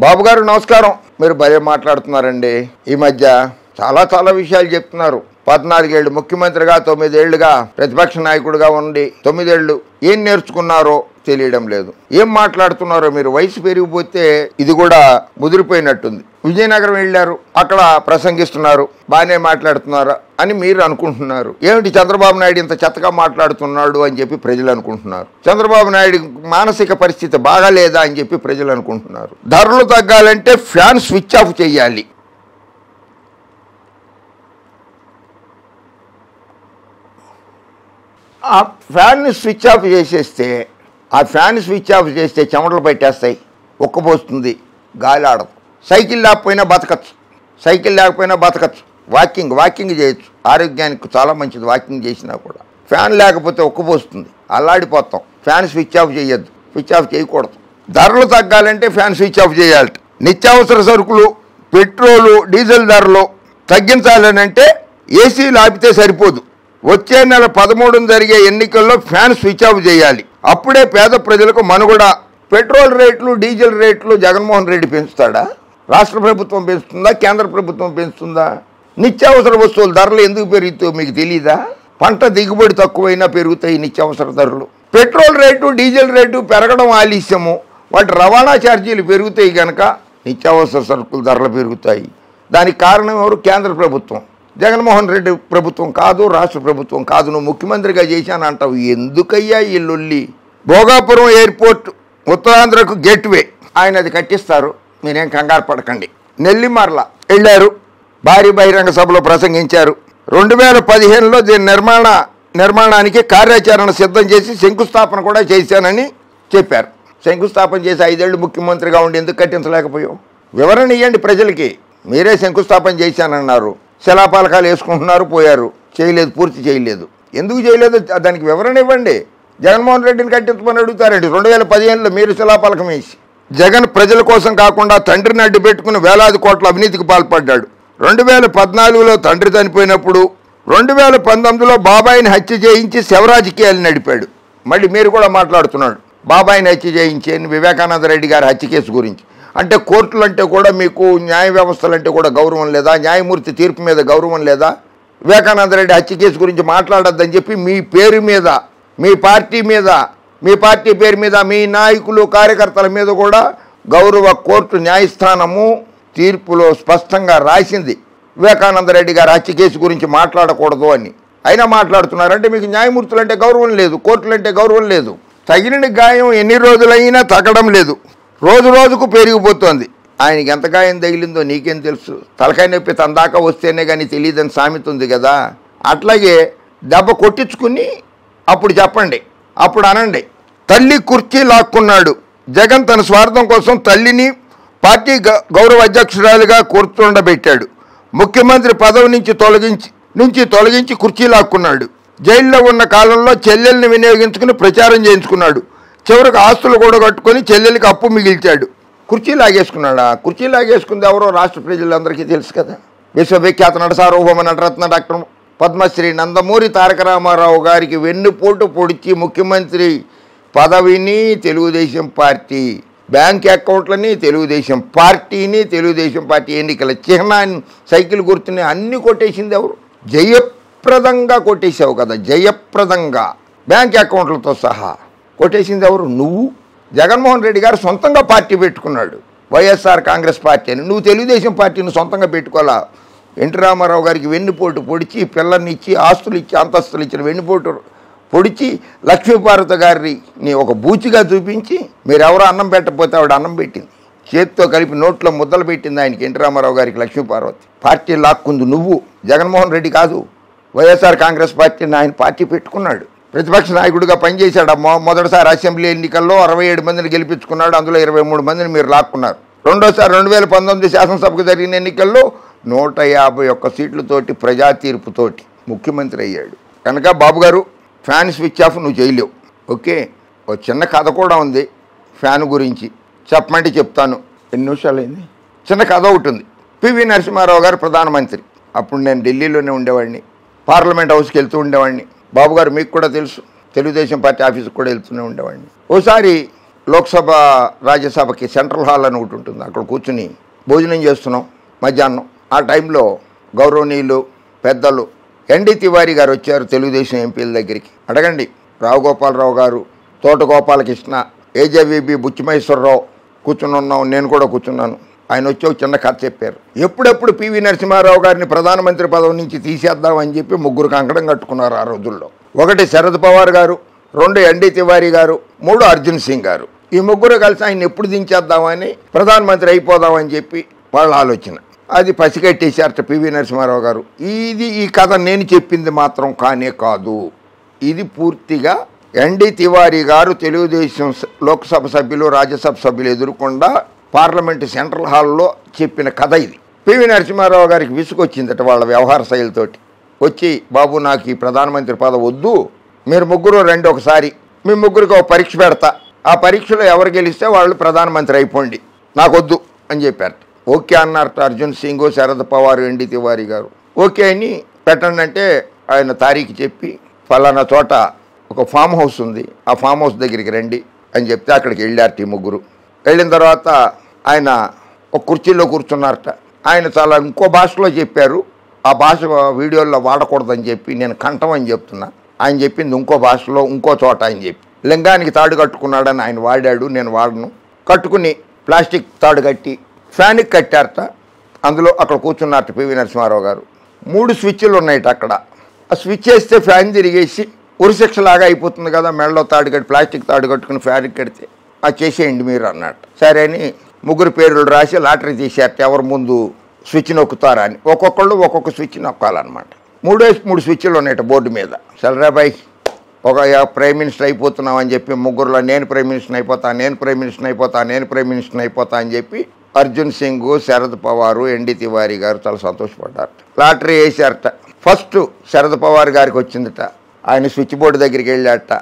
బాబు గారు నమస్కారం. మీరు భలే మాట్లాడుతున్నారండి. ఈ మధ్య చాలా విషయాలు చెప్తున్నారు. 14 ఏళ్ళు ముఖ్యమంత్రిగా, 9 ఏళ్లుగా ప్రతిపక్ష నాయకుడిగా ఉండి 9 ఏళ్ళు ఏం నేర్చుకున్నారో తెలియడం లేదు. ఏం మాట్లాడుతున్నారో మీరు. వయసు పెరిగిపోతే ఇది కూడా ముదిరిపోయినట్టుంది. విజయనగరం వెళ్ళారు, అక్కడ ప్రసంగిస్తున్నారు, బాగానే మాట్లాడుతున్నారు అని మీరు అనుకుంటున్నారు. ఏమిటి చంద్రబాబు నాయుడు ఇంత చెత్తగా మాట్లాడుతున్నాడు అని చెప్పి ప్రజలు అనుకుంటున్నారు. చంద్రబాబు నాయుడు మానసిక పరిస్థితి బాగాలేదా అని చెప్పి ప్రజలు అనుకుంటున్నారు. ధరలు తగ్గాలంటే ఫ్యాన్ స్విచ్ ఆఫ్ చేయాలి. ఆ ఫ్యాన్ని స్విచ్ ఆఫ్ చేస్తే చెమటలు పట్టేస్తాయి, ఉక్కబోస్తుంది, గాలి ఆడదు. సైకిల్ లేకపోయినా బతకచ్చు. వాకింగ్ చేయొచ్చు, ఆరోగ్యానికి చాలా మంచిది. వాకింగ్ చేసినా కూడా ఫ్యాన్ లేకపోతే ఉక్కబోస్తుంది, అల్లాడిపోతాం. ఫ్యాన్ స్విచ్ ఆఫ్ చేయొద్దు, స్విచ్ ఆఫ్ చేయకూడదు. ధరలు తగ్గాలంటే ఫ్యాన్ స్విచ్ ఆఫ్ చేయాలి. నిత్యావసర సరుకులు, పెట్రోలు, డీజిల్ ధరలు తగ్గించాలని అంటే ఏసీలు ఆపితే సరిపోదు. వచ్చే నెల 13న జరిగే ఎన్నికల్లో ఫ్యాన్ స్విచ్ ఆఫ్ చేయాలి. అప్పుడే పేద ప్రజలకు మనుగడ. పెట్రోల్ రేట్లు, డీజిల్ రేట్లు జగన్మోహన్ రెడ్డి పెంచుతాడా? రాష్ట్ర ప్రభుత్వం పెంచుతుందా? కేంద్ర ప్రభుత్వం పెంచుతుందా? నిత్యావసర వస్తువుల ధరలు ఎందుకు పెరుగుతాయో మీకు తెలీదా? పంట దిగుబడి తక్కువైనా పెరుగుతాయి నిత్యావసర ధరలు. పెట్రోల్ రేటు, డీజిల్ రేటు పెరగడం ఆలస్యము, వాటి రవాణా ఛార్జీలు పెరుగుతాయి కనుక నిత్యావసర సరుకుల ధరలు పెరుగుతాయి. దానికి కారణం ఎవరు? కేంద్ర ప్రభుత్వం. జగన్మోహన్ రెడ్డి ప్రభుత్వం కాదు, రాష్ట్ర ప్రభుత్వం కాదు. నువ్వు ముఖ్యమంత్రిగా చేశానంటావు. ఎందుకయ్యా ఈ లొల్లి? భోగాపురం ఎయిర్పోర్ట్ ఉత్తరాంధ్రకు గేట్వే, ఆయన అది కట్టిస్తారు, మీరేం కంగారు పడకండి. నెల్లిమర్ల వెళ్ళారు, భారీ బహిరంగ సభలో ప్రసంగించారు. 2015లో దీని నిర్మాణానికి కార్యాచరణ సిద్ధం చేసి శంకుస్థాపన కూడా చేశానని చెప్పారు. శంకుస్థాపన చేసి 5 ఏళ్ళు ముఖ్యమంత్రిగా ఉండి ఎందుకు కట్టించలేకపోయావు? వివరణ ఇవ్వండి ప్రజలకి. మీరే శంకుస్థాపన చేశానన్నారు, శిలాపలకాలు వేసుకుంటున్నారు, పోయారు, పూర్తి చేయలేదు. ఎందుకు చేయలేదు దానికి వివరణ ఇవ్వండి. జగన్మోహన్ రెడ్డిని కట్టించమని అడుగుతారండి. 2015లో మీరు శిలాపలకం వేసి. జగన్ ప్రజల కోసం కాకుండా తండ్రిని అడ్డు పెట్టుకుని వేలాది కోట్ల అవినీతికి పాల్పడ్డాడు. 2014లో తండ్రి చనిపోయినప్పుడు, 2019లో బాబాయిని హత్య చేయించి శవరాజకీయాలు నడిపాడు. మళ్ళీ మీరు కూడా మాట్లాడుతున్నాడు బాబాయిని హత్య చేయించి వివేకానంద రెడ్డి గారి హత్య కేసు గురించి. అంటే కోర్టులు అంటే కూడా మీకు, న్యాయ వ్యవస్థలు అంటే కూడా గౌరవం లేదా? న్యాయమూర్తి తీర్పు మీద గౌరవం లేదా? వివేకానంద రెడ్డి హత్య కేసు గురించి మాట్లాడొద్దని చెప్పి మీ పేరు మీద, మీ పార్టీ పేరు మీద, మీ నాయకులు, కార్యకర్తల మీద కూడా గౌరవ కోర్టు న్యాయస్థానము తీర్పులో స్పష్టంగా రాసింది వివేకానంద రెడ్డి గారి హత్య కేసు గురించి మాట్లాడకూడదు అని. అయినా మాట్లాడుతున్నారంటే మీకు న్యాయమూర్తులు అంటే గౌరవం లేదు, కోర్టులు అంటే గౌరవం లేదు. తగిలిన గాయం ఎన్ని రోజులైనా తగ్గడం లేదు, రోజుకు పెరిగిపోతుంది. ఆయనకి ఎంత గాయం తగిలిందో నీకేం తెలుసు? తలకాయ నొప్పి తందాకా వస్తేనే కానీ తెలియదని సామెత ఉంది కదా. అట్లాగే దెబ్బ కొట్టించుకుని అప్పుడు చెప్పండి, అప్పుడు అనండి. తల్లి కుర్చీ లాక్కున్నాడు. జగన్ తన స్వార్థం కోసం తల్లిని పార్టీ గౌరవ అధ్యక్షురాలుగా కూర్చుండబెట్టాడు. ముఖ్యమంత్రి పదవి నుంచి తొలగించి కుర్చీ లాక్కున్నాడు. జైల్లో ఉన్న కాలంలో చెల్లెల్ని వినియోగించుకుని ప్రచారం చేయించుకున్నాడు. చివరికి ఆస్తులు కూడా కట్టుకొని చెల్లెలికి అప్పు మిగిల్చాడు. కుర్చీ లాగేసుకున్నాడా? కుర్చీ లాగేసుకుంది ఎవరో రాష్ట్ర ప్రజలందరికీ తెలుసు కదా. విశ్వవిఖ్యాత నట సార్వభౌమ నటరత్న డాక్టర్ పద్మశ్రీ నందమూరి తారక రామారావు గారికి వెన్నుపోటు పొడిచి ముఖ్యమంత్రి పదవిని, తెలుగుదేశం పార్టీ బ్యాంక్ అకౌంట్లని, తెలుగుదేశం పార్టీ ఎన్నికల చిహ్నాన్ని, సైకిల్ గుర్తుని అన్నీ కొట్టేసింది ఎవరు? జయప్రదంగా కొట్టేసావు కదా. జయప్రదంగా బ్యాంక్ అకౌంట్లతో సహా కొట్టేసింది ఎవరు? నువ్వు. జగన్మోహన్ రెడ్డి గారు సొంతంగా పార్టీ పెట్టుకున్నాడు, వైఎస్ఆర్ కాంగ్రెస్ పార్టీ అని. నువ్వు తెలుగుదేశం పార్టీని సొంతంగా పెట్టుకోవాలా? ఎన్టీ రామారావు గారికి వెన్నుపోటు పొడిచి, పిల్లల్ని ఇచ్చి, ఆస్తులు ఇచ్చి, అంతస్తులు ఇచ్చిన వెన్నుపోటు పొడిచి, లక్ష్మీపార్వతి గారిని ఒక బూచిగా చూపించి, మీరెవరో అన్నం పెట్టకపోతే ఆవిడ అన్నం పెట్టింది, చేతితో కలిపి నోట్లో ముద్దలు పెట్టింది ఆయనకి, ఎన్టీ రామారావు గారికి లక్ష్మీపార్వతి. పార్టీ లాక్కుంది నువ్వు, జగన్మోహన్ రెడ్డి కాదు. వైఎస్ఆర్ కాంగ్రెస్ పార్టీని ఆయన పార్టీ పెట్టుకున్నాడు, ప్రతిపక్ష నాయకుడిగా పనిచేశాడు. మొదటిసారి అసెంబ్లీ ఎన్నికల్లో 67 మందిని గెలిపించుకున్నాడు, అందులో 23 మందిని మీరు లాక్కున్నారు. రెండోసారి 2019 శాసనసభకు జరిగిన ఎన్నికల్లో 151 సీట్లతోటి, ప్రజా తీర్పుతోటి ముఖ్యమంత్రి అయ్యాడు. కనుక బాబు గారు, ఫ్యాన్ స్విచ్ ఆఫ్ నువ్వు చేయలేవు. ఓకే, ఒక చిన్న కథ కూడా ఉంది ఫ్యాన్ గురించి, చెప్పమంటే చెప్తాను. ఎన్ని నిమిషాలు అయింది? చిన్న కథ ఒకటి ఉంది. పివి నరసింహారావు గారు ప్రధానమంత్రి. అప్పుడు నేను ఢిల్లీలోనే ఉండేవాడిని, పార్లమెంట్ హౌస్కి వెళ్తూ ఉండేవాడిని. బాబు గారు మీకు కూడా తెలుసు, తెలుగుదేశం పార్టీ ఆఫీస్కి కూడా వెళ్తూనే ఉండేవాడిని. ఓసారి లోక్సభ రాజ్యసభకి సెంట్రల్ హాల్ అని ఒకటి ఉంటుంది, అక్కడ కూర్చుని భోజనం చేస్తున్నాం మధ్యాహ్నం. ఆ టైంలో గౌరవనీయులు పెద్దలు ఎన్డీ తివారీ గారు వచ్చారు తెలుగుదేశం ఎంపీల దగ్గరికి. అడగండి, రావు గోపాలరావు గారు, తోట గోపాలకృష్ణ, ఏజేవీబీ బుచ్చిమహేశ్వరరావు కూర్చుని ఉన్నాం, నేను కూడా కూర్చున్నాను. ఆయన వచ్చి ఒక చిన్న కథ చెప్పారు. ఎప్పుడెప్పుడు పివి నరసింహారావు గారిని ప్రధానమంత్రి పదవి నుంచి తీసేద్దామని చెప్పి ముగ్గురు కంకణం కట్టుకున్నారు ఆ రోజుల్లో. ఒకటి శరద్ పవార్ గారు, 2 ఎన్డీ తివారీ గారు, 3 అర్జున్ సింగ్ గారు. ఈ ముగ్గురు కలిసి ఆయన ఎప్పుడు దించేద్దామని ప్రధానమంత్రి అయిపోదామని చెప్పి వాళ్ళ ఆలోచన. అది పసిగట్టేశారట పివి నరసింహారావు గారు. ఈ కథ నేను చెప్పింది మాత్రం కానే కాదు. ఇది పూర్తిగా ఎన్డీ తివారీ గారు తెలుగుదేశం లోక్సభ సభ్యులు రాజ్యసభ సభ్యులు ఎదుర్కొండా పార్లమెంటు సెంట్రల్ హాల్లో చెప్పిన కథ ఇది. పివి నరసింహారావు గారికి విసుగొచ్చిందట వాళ్ళ వ్యవహార శైలితోటి. వచ్చి, బాబు నాకు ఈ ప్రధానమంత్రి పదవి వద్దు, మీరు ముగ్గురు రండి ఒకసారి, మీ ముగ్గురికి ఒక పరీక్ష పెడతా, ఆ పరీక్షలో ఎవరు గెలిస్తే వాళ్ళు ప్రధానమంత్రి అయిపోండి, నాకొద్దు అని చెప్పారట. ఓకే అన్నారట అర్జున్ సింగ్, శరద్ పవార్, ఎన్డీ తివారీ గారు. ఓకే అని పెట్టండి అంటే ఆయన తారీఖు చెప్పి, ఫలానా చోట ఒక ఫామ్ హౌస్ ఉంది, ఆ ఫామ్ హౌస్ దగ్గరికి రండి అని చెప్తే అక్కడికి వెళ్ళారట ఈ ముగ్గురు. వెళ్ళిన తర్వాత ఆయన ఒక కుర్చీలో కూర్చున్నారట. ఆయన చాలా ఇంకో భాషలో చెప్పారు, ఆ భాష వీడియోల్లో వాడకూడదని చెప్పి నేను కంఠం అని చెప్తున్నా. ఆయన చెప్పింది ఇంకో భాషలో ఇంకో చోట ఆయన చెప్పి, లింగానికి తాడు కట్టుకున్నాడని ఆయన వాడాడు, నేను వాడను. కట్టుకుని ప్లాస్టిక్ తాడు కట్టి ఫ్యాన్కి కట్టారట. అందులో అక్కడ కూర్చున్నారట పివి నరసింహారావు గారు. 3 స్విచ్లు ఉన్నాయట అక్కడ. ఆ స్విచ్ వేస్తే ఫ్యాన్ తిరిగేసి ఉరిశిక్షలాగా అయిపోతుంది కదా, మెడలో తాడు కట్టి ప్లాస్టిక్ తాడు కట్టుకుని ఫ్యాన్కి కడితే, అది చేసేయండి మీరు అన్నట్టు. సరే అని ముగ్గురు పేర్లు రాసి లాటరీ తీసేట ఎవరు ముందు స్విచ్ నొక్కుతారా అని. ఒక్కొక్కళ్ళు ఒక్కొక్క స్విచ్ నొక్కాలన్నమాట. 3 స్విచ్లు ఉన్నాయట బోర్డు మీద. సలరాబాయ్ ఒక ప్రైమ్ మినిస్టర్ అయిపోతున్నాం అని చెప్పి ముగ్గురులో నేను ప్రైమ్ మినిస్టర్ అయిపోతా, నేను ప్రైమ్ మినిస్టర్ అయిపోతా, నేను ప్రైమ్ మినిస్టర్ అయిపోతా అని చెప్పి అర్జున్ సింగ్, శరద్ పవారు, ఎన్డీ తివారీ గారు చాలా సంతోషపడ్డారట. లాటరీ వేసారట. ఫస్ట్ శరద్ పవార్ గారికి వచ్చిందట. ఆయన స్విచ్ బోర్డు దగ్గరికి వెళ్ళాట,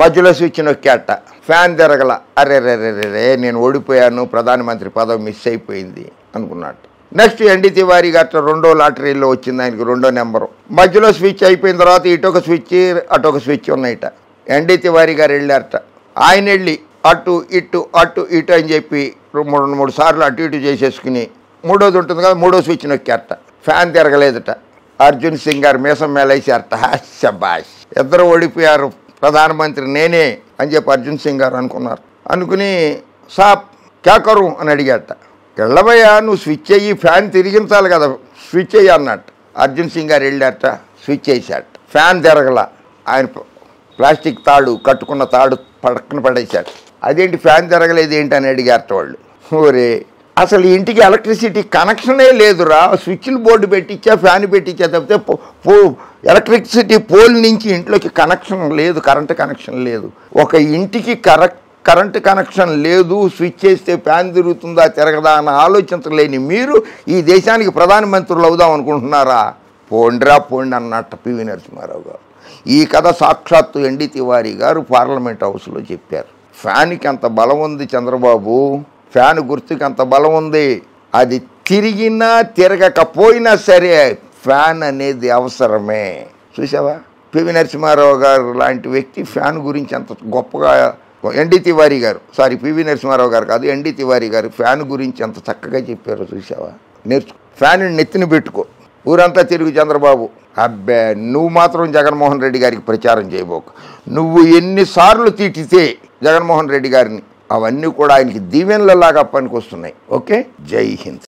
మధ్యలో స్విచ్ నొక్కాట, ఫ్యాన్ తిరగల. అరే నేను ఓడిపోయాను, ప్రధానమంత్రి పదవి మిస్ అయిపోయింది అనుకున్నట్టు. నెక్స్ట్ ఎన్డీ తివారీ గారు 2వ లాటరీలో వచ్చింది ఆయనకి 2వ నెంబరు. మధ్యలో స్విచ్ అయిపోయిన తర్వాత ఇటొక స్విచ్ అటొక స్విచ్ ఉన్నాయట. ఎన్డీ తివారీ గారు వెళ్ళారట. ఆయన వెళ్ళి అటు ఇటు అటు ఇటు అని చెప్పి 3 సార్లు అటు ఇటు చేసేసుకుని 3వది ఉంటుంది కదా, 3వ స్విచ్ నొక్కారట. ఫ్యాన్ తిరగలేదట. అర్జున్ సింగ్ గారు మీసం మేలేసారట. శబాష్, ఇద్దరు ఓడిపోయారు, ప్రధానమంత్రి నేనే అని చెప్పి అర్జున్ సింగ్ గారు అనుకున్నారు. అనుకుని సాబ్ క్యా కరు అని అడిగాట. వెళ్ళబోయా, నువ్వు స్విచ్ అయ్యి ఫ్యాన్ తిరిగించాలి కదా, స్విచ్ అయ్యి అన్నట్టు. అర్జున్ సింగ్ గారు వెళ్ళారట, స్విచ్ వేసాట. ఫ్యాన్ తిరగల. ఆయన ప్లాస్టిక్ తాడు కట్టుకున్న తాడు పక్కన పడేశాడు. అదేంటి ఫ్యాన్ తిరగలేదు ఏంటి అని అడిగారట వాళ్ళు. ఓరే, అసలు ఇంటికి ఎలక్ట్రిసిటీ కనెక్షనే లేదురా, స్విచ్లు బోర్డు పెట్టించా, ఫ్యాన్ పెట్టించా తప్పితే ఎలక్ట్రిసిటీ పోల్ నుంచి ఇంట్లోకి కనెక్షన్ లేదు, కరెంటు కనెక్షన్ లేదు. ఒక ఇంటికి కరెంటు కనెక్షన్ లేదు, స్విచ్ చేస్తే ఫ్యాన్ తిరుగుతుందా తిరగదా అని ఆలోచించలేని మీరు ఈ దేశానికి ప్రధానమంత్రులు అవుదాం అనుకుంటున్నారా? పోండి అన్నట్టు పివి నరసింహారావు గారు. ఈ కథ సాక్షాత్తు ఎన్డీ తివారీ గారు పార్లమెంట్ హౌస్లో చెప్పారు. ఫ్యాన్కి అంత బలం ఉంది చంద్రబాబు, ఫ్యాన్ గుర్తుకి అంత బలం ఉంది. అది తిరిగినా తిరగకపోయినా సరే ఫ్యాన్ అనేది అవసరమే. చూసావా, పివి నరసింహారావు గారు లాంటి వ్యక్తి ఫ్యాన్ గురించి అంత గొప్పగా, ఎన్డీ తివారీ గారు, పివి నరసింహారావు గారు కాదు, ఎన్డీ తివారీ గారు ఫ్యాన్ గురించి ఎంత చక్కగా చెప్పారో చూసావా. ఫ్యాన్ నెత్తిని పెట్టుకో, ఊరంతా తిరుగు చంద్రబాబు. అబ్బే, నువ్వు మాత్రం జగన్మోహన్ రెడ్డి గారికి ప్రచారం చేయబోకు. నువ్వు ఎన్నిసార్లు తిట్టితే జగన్మోహన్ రెడ్డి గారిని అవన్నీ కూడా ఆయనకి దీవెనలలాగా పనికొస్తున్నాయి. ఓకే, జై హింద్.